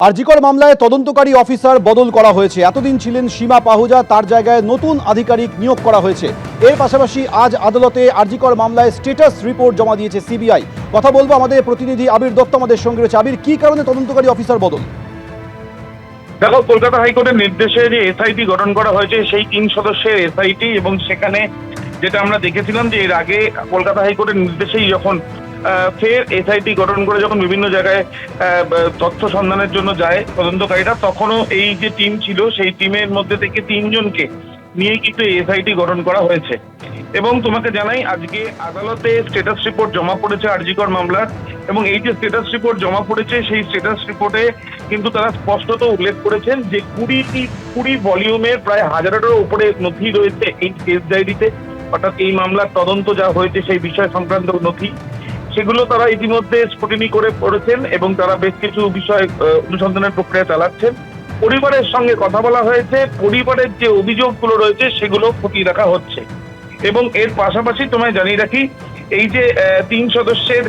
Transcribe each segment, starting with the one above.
আরজিকর মামলায় তদন্তকারী অফিসার বদল করা হয়েছে। এতদিন ছিলেন সীমা পাহুজা, তার জায়গায় নতুন আধিকারিক নিয়োগ করা হয়েছে। এর পাশাপাশি আজ আদালতে আরজিকর মামলায় স্ট্যাটাস রিপোর্ট জমা দিয়েছে সিবিআই। কথা বলবো আমাদের প্রতিনিধি আবির দত্ত আমাদের সঙ্গে রয়েছে। আবির, কি কারণে তদন্তকারী অফিসার বদল? দেখো, কলকাতা হাইকোর্টের নির্দেশে যে এসআইটি গঠন করা হয়েছে সেই 3 সদস্যের এসআইটি, এবং সেখানে যেটা আমরা দেখেছিলাম যে এর আগে কলকাতা হাইকোর্টের নির্দেশেই যখন ফের এসআইটি গঠন করে যখন বিভিন্ন জায়গায় তথ্য সন্ধানের জন্য যায় তদন্তকারীরা, তখনও এই যে টিম ছিল সেই টিমের মধ্যে থেকে 3 জনকে নিয়ে কিন্তু এসআইটি গঠন করা হয়েছে। এবং তোমাকে জানাই, আজকে আদালতে স্ট্যাটাস রিপোর্ট জমা পড়েছে আরজিকর মামলার, এবং এই যে স্ট্যাটাস রিপোর্ট জমা পড়েছে সেই স্ট্যাটাস রিপোর্টে কিন্তু তারা স্পষ্টত উল্লেখ করেছেন যে 20 ভলিউমের প্রায় 1000-এরও উপরে নথি রয়েছে এই কেস ডায়েরিতে, অর্থাৎ এই মামলার তদন্ত যা হয়েছে সেই বিষয় সংক্রান্ত নথি, সেগুলো তারা ইতিমধ্যে স্ক্রুটিনি করে পড়েছেন এবং তারা বেশ কিছু বিষয় অনুসন্ধানের প্রক্রিয়া চালাচ্ছেন। পরিবারের সঙ্গে কথা বলা হয়েছে, পরিবারের যে অভিযোগগুলো রয়েছে সেগুলো খতিয়ে দেখা হচ্ছে। এবং এর পাশাপাশি তোমায় জানিয়ে রাখি, এই যে 3 সদস্যের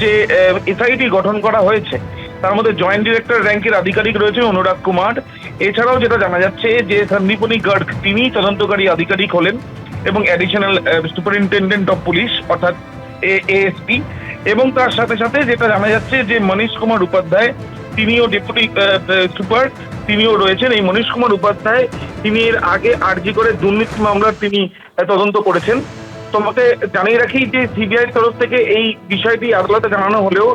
যে এসআইটি গঠন করা হয়েছে তার মধ্যে জয়েন্ট ডিরেক্টর র্যাঙ্কের আধিকারিক রয়েছে অনুরাগ কুমার। এছাড়াও যেটা জানা যাচ্ছে যে সন্দীপনী গার্গ তিনি তদন্তকারী আধিকারিক হলেন এবং অ্যাডিশনাল সুপারিনটেন্ডেন্ট অফ পুলিশ অর্থাৎ এএসপি। এবং তার সাথে সাথে যেটা জানা যাচ্ছে যে মনীশ কুমার উপাধ্যায় তিনিও ডেপুটি সুপার, তিনিও রয়েছেন। এই মনীশ কুমার উপাধ্যায় তিনি এর আগে আরজিকরের দুর্নীতি মামলার তিনি তদন্ত করেছেন। তোমাকে জানিয়ে রাখি যে সিবিআই তরফ থেকে এই বিষয়টি আদালতে জানানো হলেও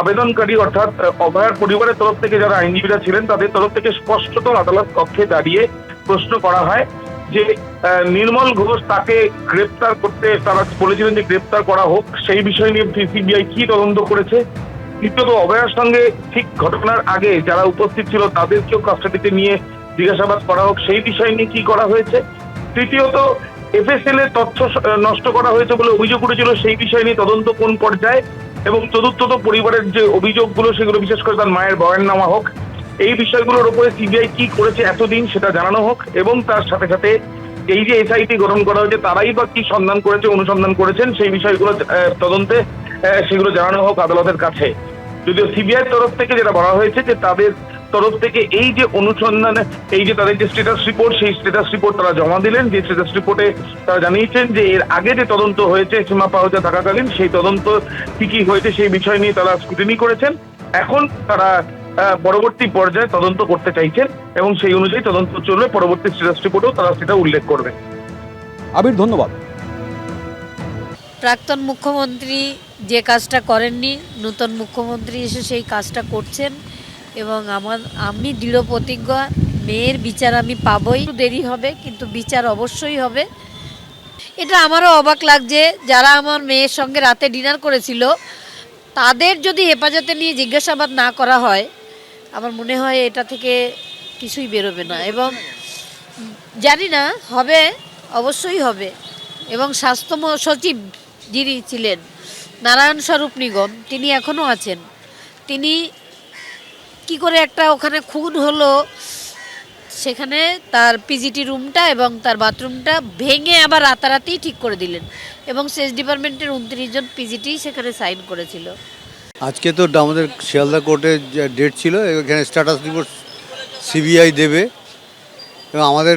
আবেদনকারী অর্থাৎ অভয়ার পরিবারের তরফ থেকে যারা আইনজীবীরা ছিলেন তাদের তরফ থেকে স্পষ্টত আদালত কক্ষে দাঁড়িয়ে প্রশ্ন করা হয় যে নির্মল ঘোষ তাকে গ্রেপ্তার করতে তারা বলেছিলেন যে গ্রেপ্তার করা হোক, সেই বিষয় নিয়ে সিবিআই কি তদন্ত করেছে। দ্বিতীয়ত, অভয়ার সঙ্গে ঠিক ঘটনার আগে যারা উপস্থিত ছিল তাদেরকেও কাস্টাডিতে নিয়ে জিজ্ঞাসাবাদ করা হোক, সেই বিষয় নিয়ে কি করা হয়েছে। তৃতীয়ত, এফএসএল এর তথ্য নষ্ট করা হয়েছে বলে অভিযোগ উঠেছিল, সেই বিষয় নিয়ে তদন্ত কোন পর্যায়ে। এবং চতুর্থত, পরিবারের যে অভিযোগগুলো সেগুলো বিশেষ করে তার মায়ের বয়াননামা হোক, এই বিষয়গুলোর উপরে সিবিআই কি করেছে এতদিন সেটা জানানো হোক। এবং তার সাথে সাথে এই যে এসআইটি গঠন করা হয়েছে তারাই বা কি সন্ধান করেছে অনুসন্ধান করেছেন সেই বিষয়গুলো তদন্তে সেগুলো জানানো হোক আদালতের কাছে। যদিও সিবিআই তরফ থেকে যেটা বলা হয়েছে যে তাদের তরফ থেকে এই যে অনুসন্ধানে এই যে তাদের যে স্ট্যাটাস রিপোর্ট সেই স্ট্যাটাস রিপোর্ট তারা জমা দিলেন, যে স্ট্যাটাস রিপোর্টে তারা জানিয়েছেন যে এর আগে যে তদন্ত হয়েছে সীমা পাহুজা থাকাকালীন সেই তদন্ত কি কি হয়েছে সেই বিষয় নিয়ে তারা স্ক্রুটিনি করেছেন। এখন তারা পরবর্তী পর্যায়ে তদন্ত করতে চাইছেন এবং সেই অনুযায়ী তদন্ত চলবে, পরবর্তী স্ট্যাটাস রিপোর্টেও তারা সেটা উল্লেখ করবে। আবির, ধন্যবাদ। প্রাক্তন মুখ্যমন্ত্রী যে কাজটা করেননি, নতুন মুখ্যমন্ত্রী এসে সেই কাজটা করছেন এবং আমি দৃঢ় প্রতিজ্ঞা মেয়ের বিচার আমি পাবই। দেরি হবে কিন্তু বিচার অবশ্যই হবে। এটা আমারও অবাক লাগছে, যারা আমার মেয়ের সঙ্গে রাতে ডিনার করেছিল তাদের যদি হেফাজতে নিয়ে জিজ্ঞাসাবাদ না করা হয়, আমার মনে হয় এটা থেকে কিছুই বেরোবে না। এবং জানি না, হবে, অবশ্যই হবে। এবং স্বাস্থ্য সচিব যিনি ছিলেন নারায়ণ স্বরূপ নিগম, তিনি এখনও আছেন। তিনি কি করে একটা ওখানে খুন হলো সেখানে তার পিজিটি রুমটা এবং তার বাথরুমটা ভেঙে আবার রাতারাতি ঠিক করে দিলেন, এবং সেচ ডিপার্টমেন্টের 29 জন পিজিটি সেখানে সাইন করেছিল। আজকে তো আমাদের শিয়ালদা কোর্টে যে ডেট ছিল, এখানে স্ট্যাটাস রিপোর্ট সিবিআই দেবে এবং আমাদের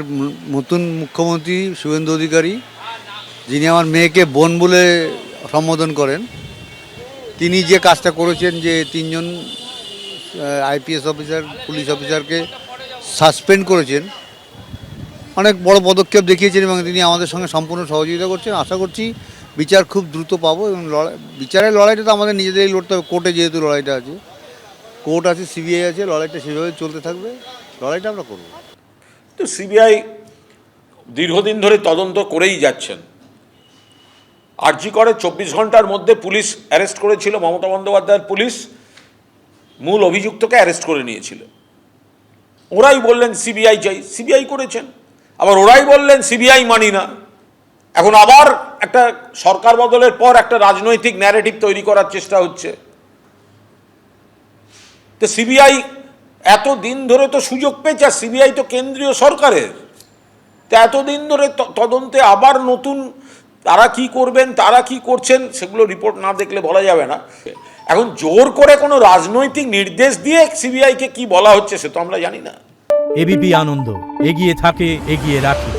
নতুন মুখ্যমন্ত্রী শুভেন্দু অধিকারী, যিনি আমার মেয়েকে বোন বলে সম্বোধন করেন, তিনি যে কাজটা করেছেন যে 3 জন আইপিএস অফিসার পুলিশ অফিসারকে সাসপেন্ড করেছেন, অনেক বড় পদক্ষেপ দেখিয়েছেন এবং তিনি আমাদের সঙ্গে সম্পূর্ণ সহযোগিতা করছেন। আশা করছি বিচার খুব দ্রুত পাবো এবং বিচারের লড়াইটা তো আমাদের নিজেদেরই লড়তে হবে। কোর্টে যেহেতু লড়াইটা আছে, কোর্ট আছে, সিবিআই আছে, লড়াইটা সেভাবে চলতে থাকবে, লড়াইটা আমরা করব। তো সিবিআই দীর্ঘদিন ধরে তদন্ত করেই যাচ্ছেন। আরজিকরে 24 ঘন্টার মধ্যে পুলিশ অ্যারেস্ট করেছিল, মমতা বন্দ্যোপাধ্যায়ের পুলিশ মূল অভিযুক্তকে অ্যারেস্ট করে নিয়েছিল। ওরাই বললেন সিবিআই চাই, সিবিআই করেছেন। আবার ওরাই বললেন সিবিআই মানি না। এখন আবার একটা সরকার বদলের পর একটা রাজনৈতিক ন্যারেটিভ তৈরি করার চেষ্টা হচ্ছে। তো সিবিআই এত দিন ধরে তো সুযোগ পেয়েছে, সিবিআই তো কেন্দ্রীয় সরকারের, তো এতদিন ধরে তদন্তে আবার নতুন তারা কি করবেন, তারা কি করছেন সেগুলো রিপোর্ট না দেখলে বলা যাবে না। এখন জোর করে কোনো রাজনৈতিক নির্দেশ দিয়ে সিবিআইকে কি বলা হচ্ছে সে তো আমরা জানি না। এবিপি আনন্দ, এগিয়ে থাকে, এগিয়ে রাখে।